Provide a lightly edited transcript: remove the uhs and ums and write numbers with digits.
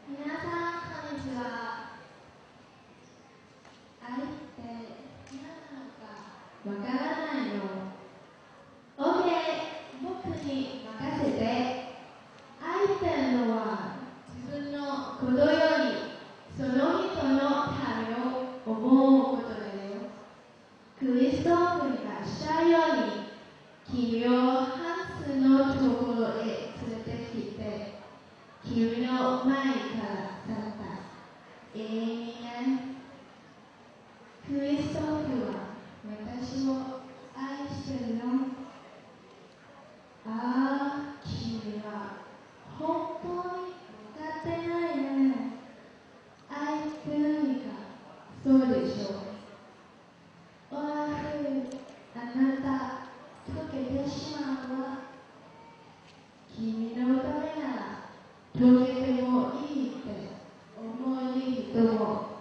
皆さん、こんにちは。愛って何なのかわからないの。OK、僕に任せて。愛ってのは自分のことよりその人のためを思うことだよ。クリストフにがしたように君をハンスのところへ連れてきて君の前から去った。永遠。クリストフは私を愛してるの。ああ、君は本当に分かってないね。愛って何かそうでしょう。おあなた溶けてしまうわ。君のためなら溶けてもいいって思える人も